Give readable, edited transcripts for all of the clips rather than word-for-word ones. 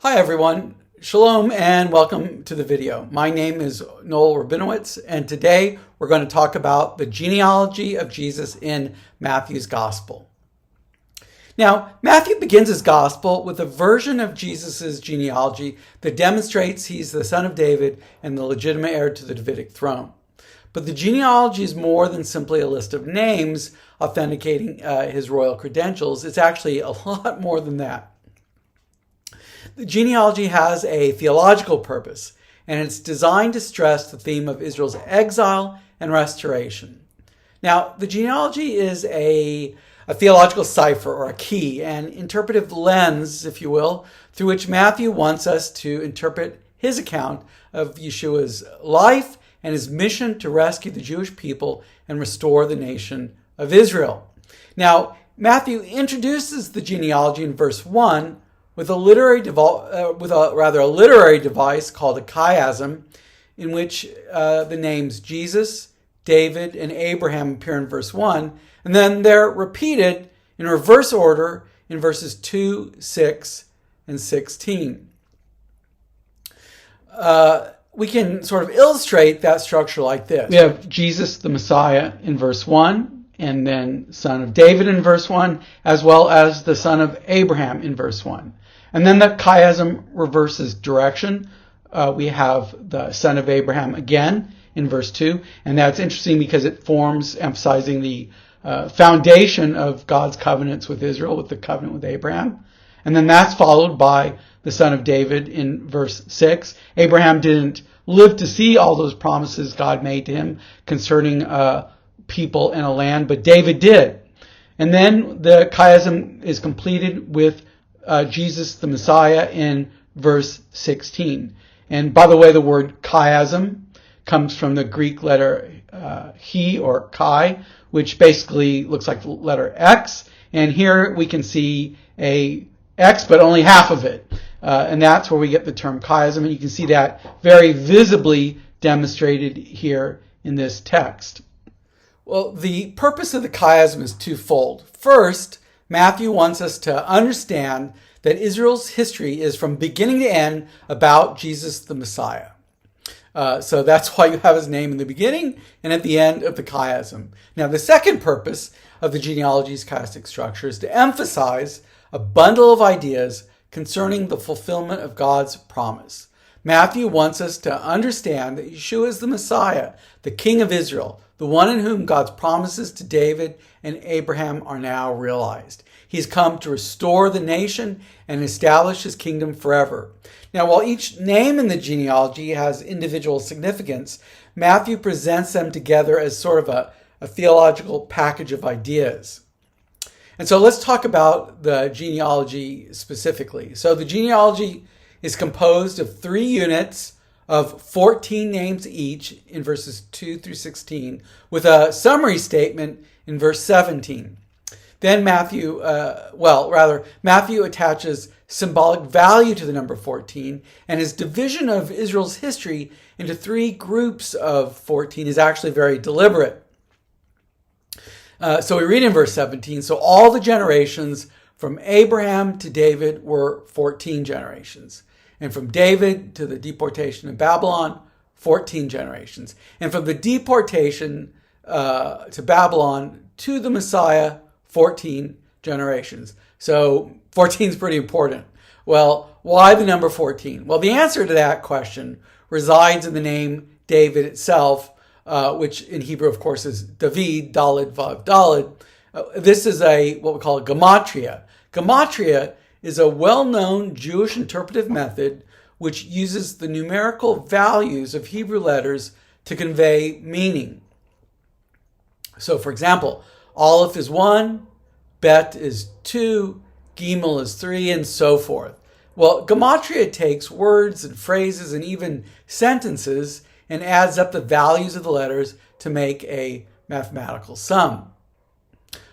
Hi everyone, Shalom and welcome to the video. My name is Noel Rabinowitz and today we're going to talk about the genealogy of Jesus in Matthew's Gospel. Now, Matthew begins his Gospel with a version of Jesus' genealogy that demonstrates he's the son of David and the legitimate heir to the Davidic throne. But the genealogy is more than simply a list of names authenticating his royal credentials. It's actually a lot more than that. The genealogy has a theological purpose, and it's designed to stress the theme of Israel's exile and restoration. Now, the genealogy is a theological cipher or a key, an interpretive lens, if you will, through which Matthew wants us to interpret his account of Yeshua's life and his mission to rescue the Jewish people and restore the nation of Israel. Now, Matthew introduces the genealogy in verse 1 with a literary device called a chiasm, in which the names Jesus, David, and Abraham appear in verse 1, and then they're repeated in reverse order in verses 2, 6, and 16. We can sort of illustrate that structure like this. We have Jesus the Messiah in verse 1, and then son of David in verse 1, as well as the son of Abraham in verse 1. And then the chiasm reverses direction. We have the son of Abraham again in verse 2. And that's interesting because it forms emphasizing the foundation of God's covenants with Israel, with the covenant with Abraham. And then that's followed by the son of David in verse 6. Abraham didn't live to see all those promises God made to him concerning people and a land, but David did. And then the chiasm is completed with Jesus the Messiah in verse 16. And by the way, the word chiasm comes from the Greek letter he or chi, which basically looks like the letter X. And here we can see a X, but only half of it. And that's where we get the term chiasm. And you can see that very visibly demonstrated here in this text. Well, the purpose of the chiasm is twofold. First, Matthew wants us to understand that Israel's history is from beginning to end about Jesus the Messiah. So that's why you have his name in the beginning and at the end of the chiasm. Now, the second purpose of the genealogy's chiastic structure is to emphasize a bundle of ideas concerning the fulfillment of God's promise. Matthew wants us to understand that Yeshua is the Messiah, the King of Israel, the one in whom God's promises to David and Abraham are now realized. He's come to restore the nation and establish his kingdom forever. Now, while each name in the genealogy has individual significance, Matthew presents them together as sort of a theological package of ideas. And so let's talk about the genealogy specifically. So the genealogy is composed of 3 units of 14 names each in verses 2 through 16, with a summary statement in verse 17. Then Matthew attaches symbolic value to the number 14, and his division of Israel's history into 3 groups of 14 is actually very deliberate. So we read in verse 17, so all the generations from Abraham to David were 14 generations. And from David to the deportation of Babylon, 14 generations. And from the deportation to Babylon to the Messiah, 14 generations. So 14 is pretty important. Well, why the number 14? Well, the answer to that question resides in the name David itself, which in Hebrew, of course, is David, Daled, Vav, Daled. This is what we call a gematria. Gematria is a well-known Jewish interpretive method which uses the numerical values of Hebrew letters to convey meaning. So, for example, Aleph is 1, Bet is 2, Gimel is 3, and so forth. Well, gematria takes words and phrases and even sentences and adds up the values of the letters to make a mathematical sum.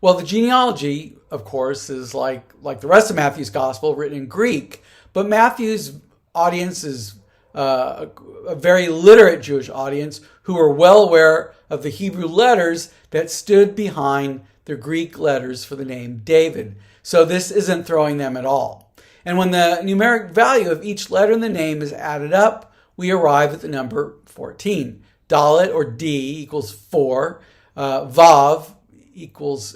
Well, the genealogy, of course, is like the rest of Matthew's gospel, written in Greek. But Matthew's audience is a very literate Jewish audience who are well aware of the Hebrew letters that stood behind the Greek letters for the name David. So this isn't throwing them at all. And when the numeric value of each letter in the name is added up, we arrive at the number 14. Dalet, or D, equals 4. Vav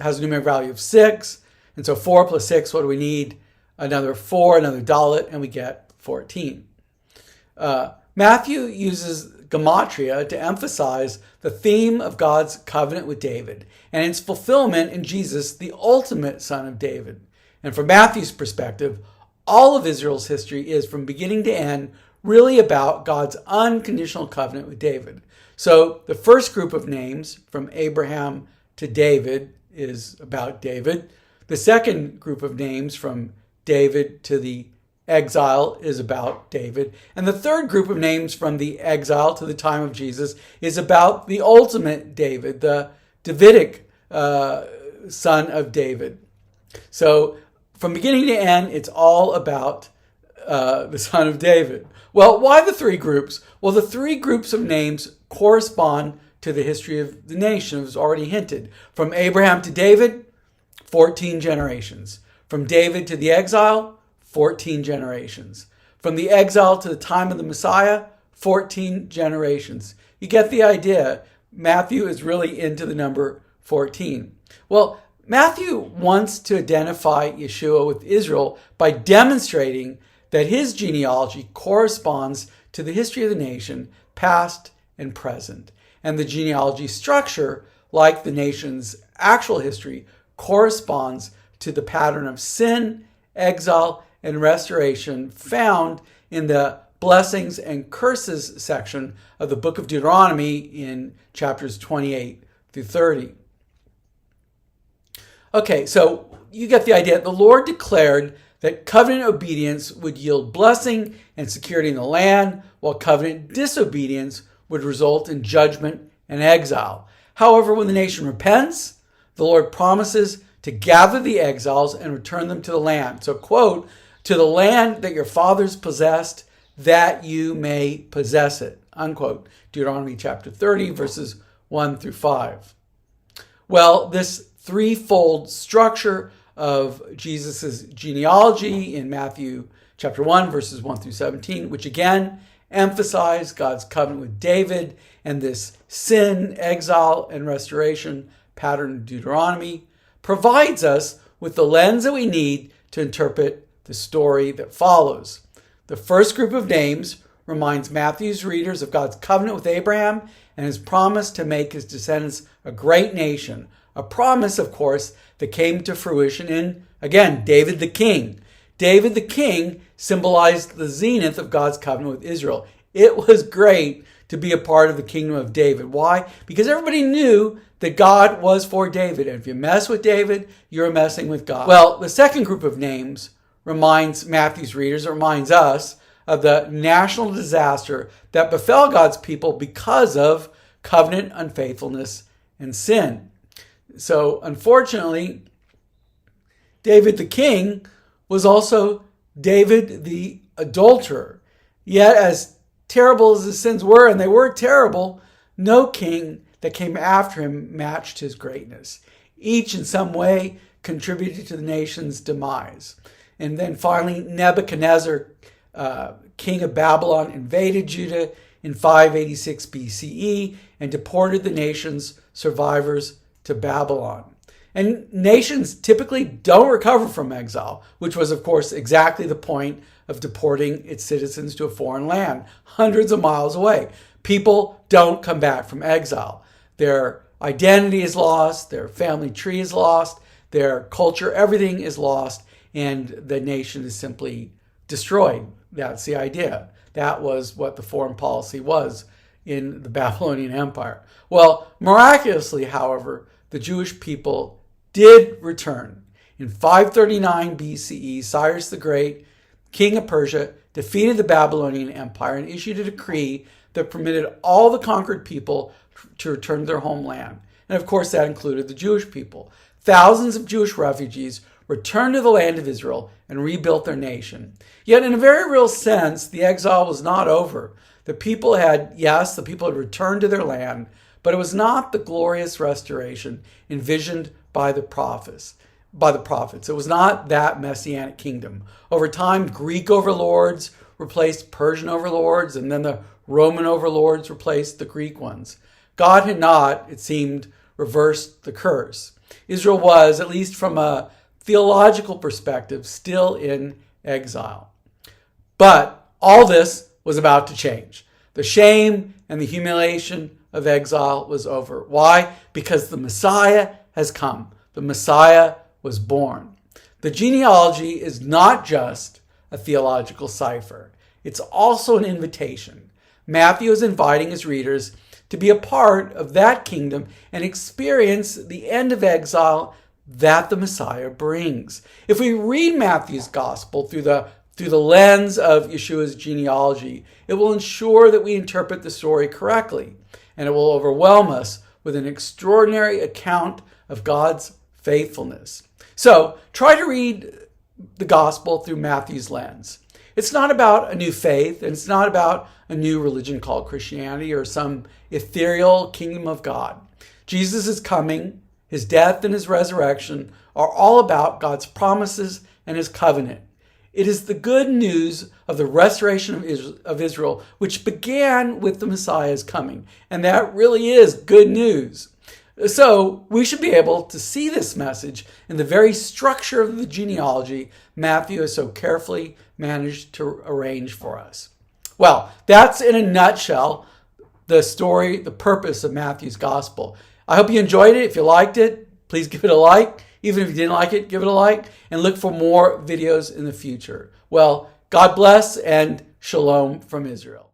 has a numeric value of 6. And so 4 plus 6, what do we need? Another 4, another Dalet, and we get 14. Matthew uses gematria to emphasize the theme of God's covenant with David and its fulfillment in Jesus, the ultimate son of David. And from Matthew's perspective, all of Israel's history is, from beginning to end, really about God's unconditional covenant with David. So the first group of names, from Abraham to David, is about David. The second group of names, from David to the exile, is about David. And the third group of names, from the exile to the time of Jesus, is about the ultimate David, the Davidic son of David. So from beginning to end, it's all about the son of David. Well, why the three groups? Well, the three groups of names correspond to the history of the nation, as already hinted. From Abraham to David, 14 generations. From David to the exile, 14 generations. From the exile to the time of the Messiah, 14 generations. You get the idea. Matthew is really into the number 14. Well, Matthew wants to identify Yeshua with Israel by demonstrating that his genealogy corresponds to the history of the nation, past and present. And the genealogy structure, like the nation's actual history, corresponds to the pattern of sin, exile, and restoration found in the blessings and curses section of the book of Deuteronomy in chapters 28 through 30. Okay, so you get the idea. The Lord declared that covenant obedience would yield blessing and security in the land, while covenant disobedience would result in judgment and exile. However, when the nation repents, the Lord promises to gather the exiles and return them to the land. So, quote, to the land that your fathers possessed, that you may possess it, unquote. Deuteronomy chapter 30, verses 1 through 5. Well, this threefold structure of Jesus' genealogy in Matthew chapter 1, verses 1 through 17, which again emphasize God's covenant with David and this sin, exile, and restoration pattern of Deuteronomy, provides us with the lens that we need to interpret the story that follows. The first group of names reminds Matthew's readers of God's covenant with Abraham and his promise to make his descendants a great nation. A promise, of course, that came to fruition in, again, David the king. David the king symbolized the zenith of God's covenant with Israel. It was great to be a part of the kingdom of David. Why? Because everybody knew that God was for David. And if you mess with David, you're messing with God. Well, the second group of names reminds Matthew's readers, reminds us of the national disaster that befell God's people because of covenant unfaithfulness and sin. So, unfortunately, David the king was also David the adulterer. Yet, as terrible as his sins were, and they were terrible, no king that came after him matched his greatness. Each, in some way, contributed to the nation's demise. And then finally, Nebuchadnezzar, king of Babylon, invaded Judah in 586 BCE and deported the nation's survivors to Babylon. And nations typically don't recover from exile, which was, of course, exactly the point of deporting its citizens to a foreign land, hundreds of miles away. People don't come back from exile. Their identity is lost, their family tree is lost, their culture, everything is lost, and the nation is simply destroyed. That's the idea. That was what the foreign policy was in the Babylonian Empire. Well, miraculously, however, the Jewish people did return. In 539 BCE, Cyrus the Great, king of Persia, defeated the Babylonian Empire and issued a decree that permitted all the conquered people to return to their homeland. And of course, that included the Jewish people. Thousands of Jewish refugees returned to the land of Israel and rebuilt their nation. Yet in a very real sense, the exile was not over. The people had returned to their land, but it was not the glorious restoration envisioned by the prophets. by the prophets. It was not that messianic kingdom. Over time, Greek overlords replaced Persian overlords, and then the Roman overlords replaced the Greek ones. God had not, it seemed, reversed the curse. Israel was, at least from a theological perspective, still in exile. But all this was about to change. The shame and the humiliation of exile was over. Why? Because the Messiah has come. The Messiah was born. The genealogy is not just a theological cipher. It's also an invitation. Matthew is inviting his readers to be a part of that kingdom and experience the end of exile that the Messiah brings. If we read Matthew's gospel through the lens of Yeshua's genealogy, it will ensure that we interpret the story correctly, and it will overwhelm us with an extraordinary account of God's faithfulness. So try to read the gospel through Matthew's lens. It's not about a new faith, and it's not about a new religion called Christianity or some ethereal kingdom of God. Jesus is coming. His death and his resurrection are all about God's promises and his covenant. It is the good news of the restoration of Israel, which began with the Messiah's coming. And that really is good news. So we should be able to see this message in the very structure of the genealogy Matthew has so carefully managed to arrange for us. Well, that's in a nutshell the story, the purpose of Matthew's gospel. I hope you enjoyed it. If you liked it, please give it a like. Even if you didn't like it, give it a like, and look for more videos in the future. Well, God bless and shalom from Israel.